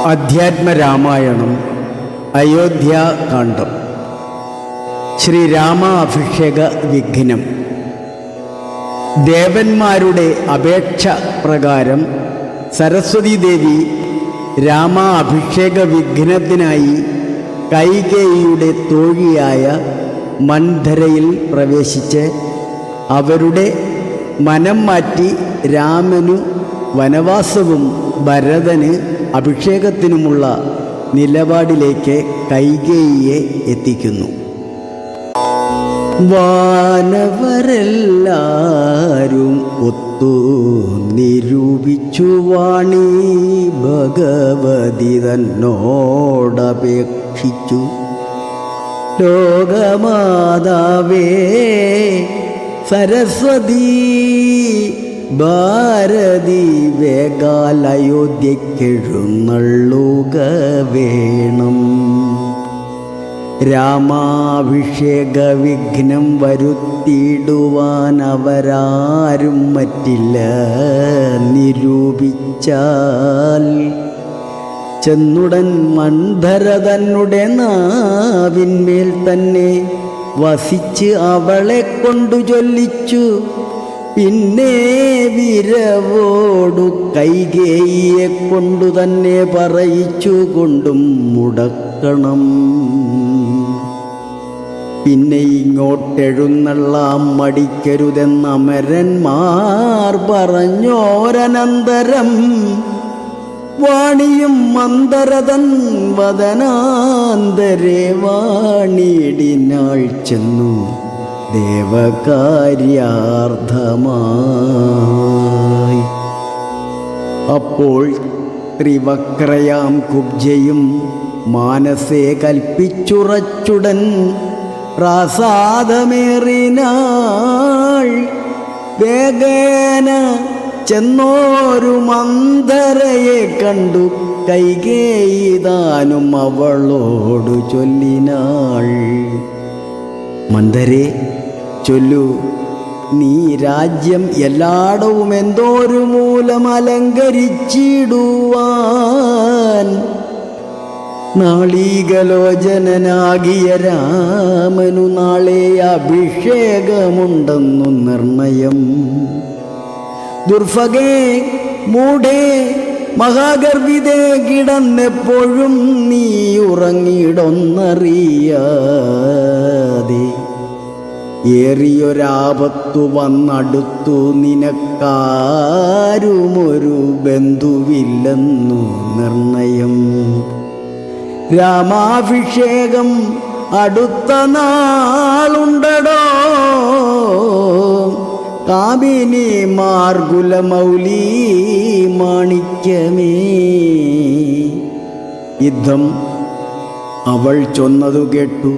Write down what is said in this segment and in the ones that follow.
അധ്യാത്മരാമായണം അയോധ്യാകാന്ഡം. ശ്രീരാമാഭിഷേക വിഘ്നം. ദേവന്മാരുടെ അപേക്ഷ പ്രകാരം സരസ്വതി ദേവി രാമാഭിഷേക വിഘ്നത്തിനായി കൈകേയിയുടെ തോഴിയായ മന്ധരയിൽ പ്രവേശിച്ച് അവരുടെ മനം മാറ്റി രാമനു വനവാസവും ഭരതന് അഭിഷേകത്തിനുമുള്ള നിലപാടിലേക്ക് കൈകേയിയെ എത്തിക്കുന്നു. വാനവരെല്ലാരും ഒത്തു നിരൂപിച്ചു വാണി ഭഗവതി തന്നോടപേക്ഷിച്ചു. ലോകമാതാവേ സരസ്വതി ഭാരതി വേഗാൽ അയോധ്യക്കെഴുന്നള്ളുക വേണം. രാമാഭിഷേക വിഘ്നം വരുത്തിയിടുവാൻ അവരാരും മറ്റില്ല. നിരൂപിച്ചാൽ ചെന്നുടൻ മന്ധര തന്നെ നാവിന്മേൽ തന്നെ വസിച്ച് അവളെ കൊണ്ടു ചൊല്ലിച്ചു. പിന്നെ വിരവോടു കൈകേയിയെ കൊണ്ടു തന്നെ പറയിച്ചു കൊണ്ടും മുടക്കണം. പിന്നെ ഇങ്ങോട്ടെഴുന്നള്ളാം മടിക്കരുതെന്ന് അമരന്മാർ പറഞ്ഞോരനന്തരം വാണിയും മന്ദരതൻ വദനാന്തരെ വാണിടിനാൾ ചെന്നു ദേവകാര്യാർത്ഥമായി. അപ്പോൾ ത്രിവക്രയാം കുബ്ജയും മാനസേ കൽപ്പിച്ചുറച്ചുടൻ പ്രാസാദമേറിനാൾ. വേഗേന ചെന്നോരു മന്ധരയെ കണ്ടു കൈകേയിതാനും അവളോടു ചൊല്ലിനാൾ. മന്ധരേ, ചൊല്ലു, നീ രാജ്യം എല്ലായിടവും എന്തോരു മൂലം അലങ്കരിച്ചിടുവാൻ നാളീകലോചനാകിയ രാമനു നാളെ അഭിഷേകമുണ്ടെന്നു നിർണയം. ദുർഭഗേ, മൂഢേ, മഹാഗർഭിതേ, കിടന്നെപ്പോഴും നീ ഉറങ്ങിയിടൊന്നറിയാതെ ഏറിയൊരാപത്തു വന്നടുത്തു നിനക്കാരുമൊരു ബന്ധുവില്ലെന്നു നിർണയം. രാമാഭിഷേകം അടുത്ത നാളുണ്ടടോ. കാമിനി മാർഗുലമൗലി മാണിക്യമേ. യുദ്ധം അവൾ ചൊന്നതു കേട്ടു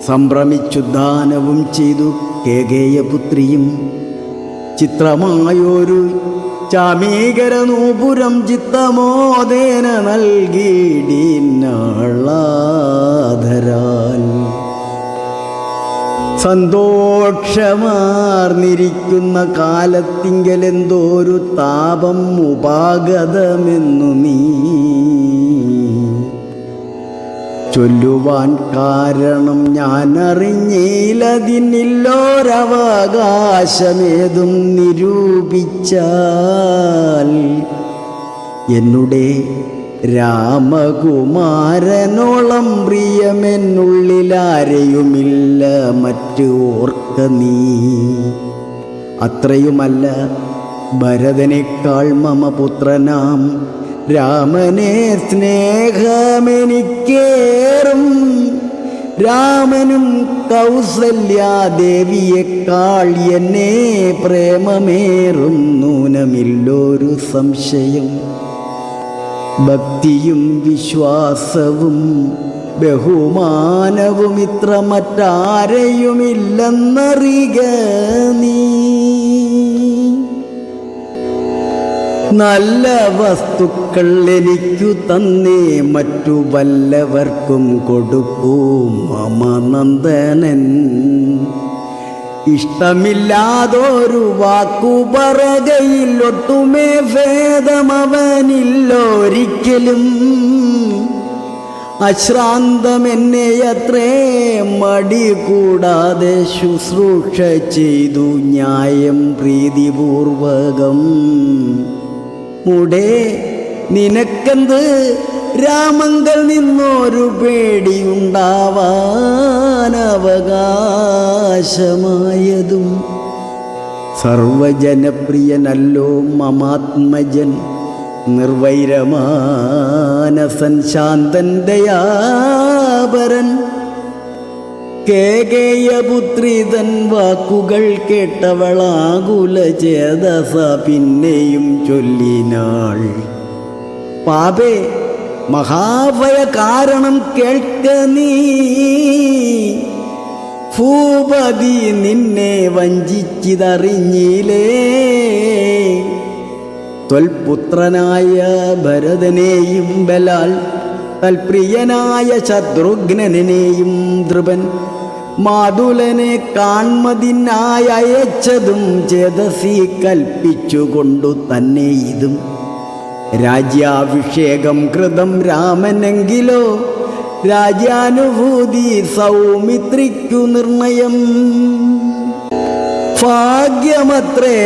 സംഭ്രമിച്ചു ദാനവും ചെയ്തു കേകേയപുത്രിയും. ചിത്രമായൊരു ചാമീകരനൂപുരം ചിത്തമോദേന നൽകിയിടിനാളാധരാൽ. സന്തോഷമാർന്നിരിക്കുന്ന കാലത്തിങ്കലെന്തോരു താപം ഉപാഗതമെന്നു നീ ചൊല്ലുവാൻ കാരണം ഞാനറിഞ്ഞില്ലതിനില്ലോരവകാശമേതും നിരൂപിച്ചാൽ. എന്നുടെ രാമകുമാരനോളം പ്രിയമെന്നുള്ളിലാരെയുമില്ല മറ്റു ഓർക്ക നീ. അത്രയുമല്ല, ഭരതനേക്കാൾ മമ പുത്രനാം രാമനെ സ്നേഹമെനിക്കേറും. രാമനും കൗസല്യാദേവിയേക്കാൾ എന്നെ പ്രേമമേറും നൂനമില്ലൊരു സംശയം. ഭക്തിയും വിശ്വാസവും ബഹുമാനവും ഇത്ര മറ്റാരെയുമില്ലെന്നറിയുക നീ. നല്ല വസ്തുക്കൾ എനിക്കു തന്നേ മറ്റു വല്ലവർക്കും കൊടുക്കൂ മമ നന്ദനൻ. ഇഷ്ടമില്ലാതൊരു വാക്കു പറകയിൽ ഒട്ടുമേ ഭേദമവനില്ലൊരിക്കലും. അശ്രാന്തമെന്നെയത്രേ മടി കൂടാതെ ശുശ്രൂഷ ചെയ്തു ന്യായം പ്രീതിപൂർവകം. മുടേ നിനക്കെന്ത് രാമങ്കൽ നിന്നൊരു പേടിയുണ്ടാവാനവകാശമായതും? സർവജനപ്രിയനല്ലോ മമാത്മജൻ, നിർവൈരമാനസൻ ശാന്തൻ ദയാപരൻ. കേകേയപുത്രിതൻ വാക്കുകൾ കേട്ടവളാകുല ചേതസ പിന്നെയും ചൊല്ലിനാൾ, പാപേ മഹാഭയ കാരണം കേൾക്ക നീ. ഭൂപതി നിന്നെ വഞ്ചിച്ചിതറിഞ്ഞിലേ. ത്വൽപുത്രനായ ഭരതനെയും ബലാൽ തൽപ്രിയനായ ശത്രുഘ്നനെയും ധ്രുവൻ മാതുലനെ കാൺമതിനായി അയച്ചതും ചേതസി കൽപ്പിച്ചുകൊണ്ടു തന്നെ ഇതും. രാജ്യാഭിഷേകം കൃതം രാമനെങ്കിലോ രാജ്യാനുഭൂതി സൗമിത്രിക്കു നിർണയം. ഭാഗ്യമത്രേ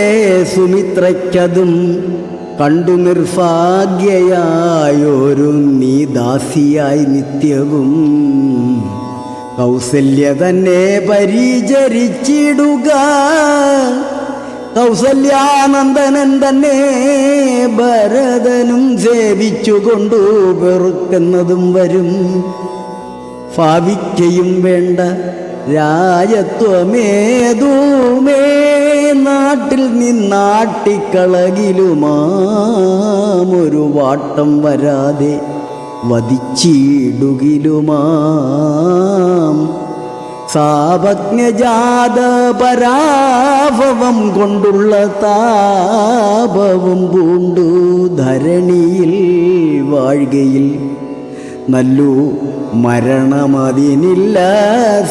സുമിത്രയ്ക്കതും കണ്ടു നിർഭാഗ്യയായൊരു നീ ദാസിയായി നിത്യവും. കൗസല്യ തന്നെ പരിചരിച്ചിടുക, കൗസല്യാനന്ദനൻ തന്നെ ഭരതനും സേവിച്ചുകൊണ്ടു പെറുക്കുന്നതും വരും. ഭാവിക്കയും വേണ്ട രാജത്വമേതുമേ നാട്ടിൽ നിന്നാട്ടിക്കളകിലുമാമൊരു വാട്ടം വരാതെ വധിച്ചിടുകിലുമാം. സാപജ്ഞജാത പരാഭവം കൊണ്ടുള്ള താപവും പൂണ്ടു ധരണിയിൽ വാഴുകയിൽ നല്ലു മരണമതിനില്ല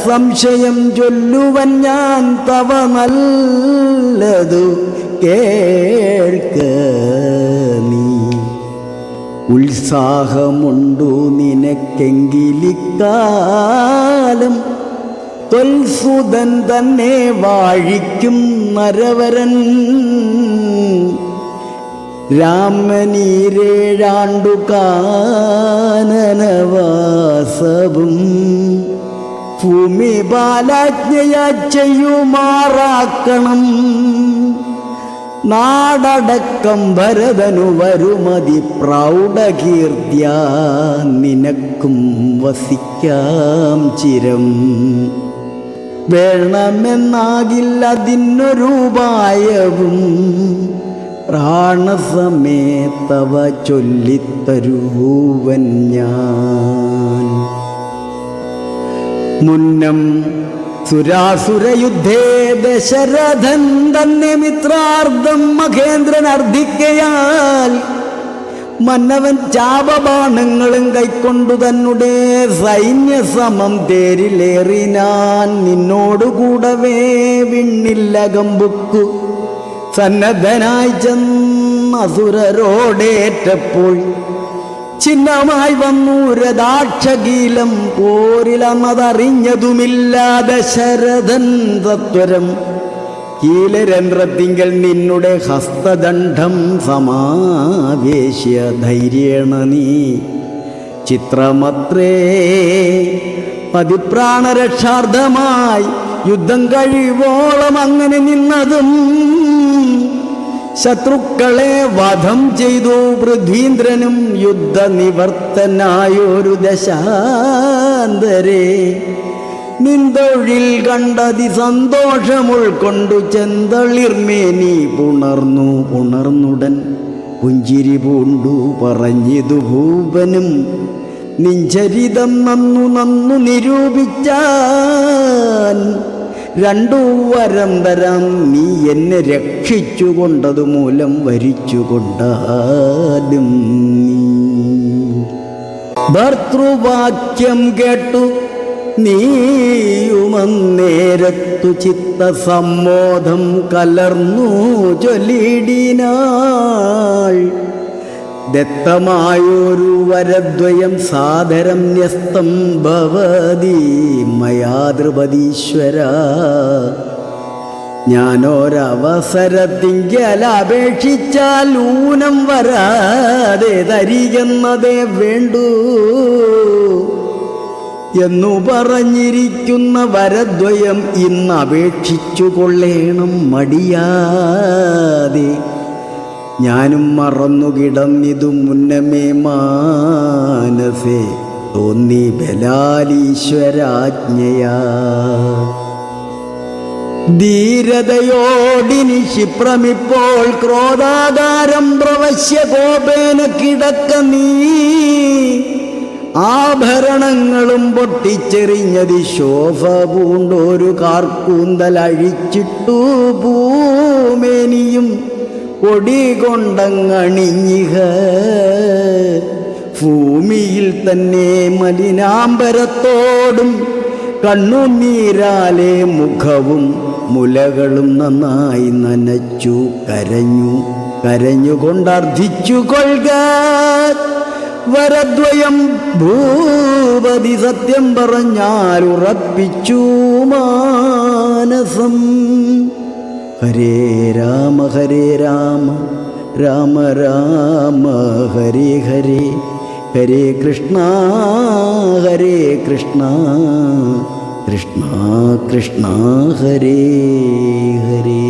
സംശയം. ചൊല്ലുവൻ ഞാൻ തവ നല്ലതു കേൾക്ക നീ. ഉത്സാഹമുണ്ടു നിനക്കെങ്കിലിക്കാലം ത്വൽസുതൻ തന്നെ വാഴിക്കും നരവരൻ. രാമനീരേഴാണ്ടു കാനനവാസവും ഭൂമി ബാലാജ്ഞയ ചെയ്യുമാറാക്കണം. നാടടക്കം ഭരതനു വരുമതി പ്രൗഢകീർത്തിയ നിനക്കും വസിക്കാം ചിരം. വേണമെന്നാകില്ലതിനൊരുപായവും പ്രാണസമേതവ ചൊല്ലിത്തരുവൻ ഞാൻ. മുന്നം സുരാസുരയുദ്ധേ ദശരഥൻ തന്നെ മിത്രാർദ്ധം മഹേന്ദ്രൻ അർദ്ധിക്കയാൽ മന്നവൻ ചാപബാണങ്ങളും കൈക്കൊണ്ടു തന്നെ സൈന്യസമം തേരിലേറിനാൻ. നിന്നോടുകൂടവേ വിണ്ണില്ലകമ്പുക്കു സന്നദ്ധനായി ചെന്നസുരരോടേറ്റപ്പോൾ ചിഹ്നമായി വന്നു രഥാക്ഷകീലം. പോരിലന്നതറിഞ്ഞതുമില്ല ദശരഥൻ തത്വരം. കീലരന്ധ്രത്തിങ്കൽ നിന്നുടെ ഹസ്തദണ്ഡം സമാവേശ്യ ധൈര്യേണ നീ ചിത്രമത്രേ പതിപ്രാണരക്ഷാർത്ഥമായി യുദ്ധം കഴിവോളം അങ്ങനെ നിന്നതും. ശത്രുക്കളെ വധം ചെയ്തു പൃഥ്വീന്ദ്രനും യുദ്ധനിവർത്തനായൊരു ദശാന്തരേ. നിന്തൊഴിൽ കണ്ടതി സന്തോഷമുൾക്കൊണ്ടു ചെന്തളിർമേനി പുണർന്നുടൻ പുഞ്ചിരി പൂണ്ടു പറഞ്ഞിതു ഭൂപനും. നിഞ്ചരിതം നന്നു നിരൂപിച്ചാൻ. രണ്ടു വരം തരാം നീ എന്നെ രക്ഷിച്ചുകൊണ്ടതു മൂലം വരിച്ചുകൊണ്ടാലും നീ. ഭർത്തൃവാക്യം കേട്ടു നീയുമന്നേരത്തു ചിത്തസമ്മോദം കലർന്നു ചൊല്ലിടിനാൾ. ദത്തമായൊരു വരദ്വയം സാദരം ന്യസ്തം ഭവതി മയാ ദ്രുപദീശ്വര. ഞാനൊരവസരത്തിങ്കൽ അപേക്ഷിച്ചാൽ ഊനം വരാതെ തരികെന്നതേ വേണ്ടൂ എന്നു പറഞ്ഞിരിക്കുന്ന വരദ്വയം ഇന്ന് അപേക്ഷിച്ചു കൊള്ളേണം മടിയാതെ. ഞാനും മറന്നു കിടന്നിതു മുന്നമേ മാനസേ തോന്നി ബലാലീശ്വരാജ്ഞയാ. ധീരതയോടിനി ക്ഷിപ്രമിപ്പോൾ ക്രോധാകാരം പ്രവശ്യ കോപേന കിടക്ക നീ. ആഭരണങ്ങളും പൊട്ടിച്ചെറിഞ്ഞതി ശോഭ പൂണ്ടൊരു കാർക്കൂന്തലഴിച്ചിട്ടു ഭൂമേനിയും പൊടി കൊണ്ടങ്ങണിഞ്ഞിഹ. ഭൂമിയിൽ തന്നെ മലിനാംബരത്തോടും കണ്ണുനീരാലെ മുഖവും മുലകളും നന്നായി നനച്ചു കരഞ്ഞുകൊണ്ടർദ്ധിച്ചു കൊള്ളുക. വരദ്വയം ഭൂപതി സത്യം പറഞ്ഞാൽ ഉറപ്പിച്ചു മാനസം. ഹരേ രാമ രാമ രാമ ഹരേ ഹരേ, ഹരേ കൃഷ്ണ കൃഷ്ണ കൃഷ്ണ ഹരേ ഹരേ.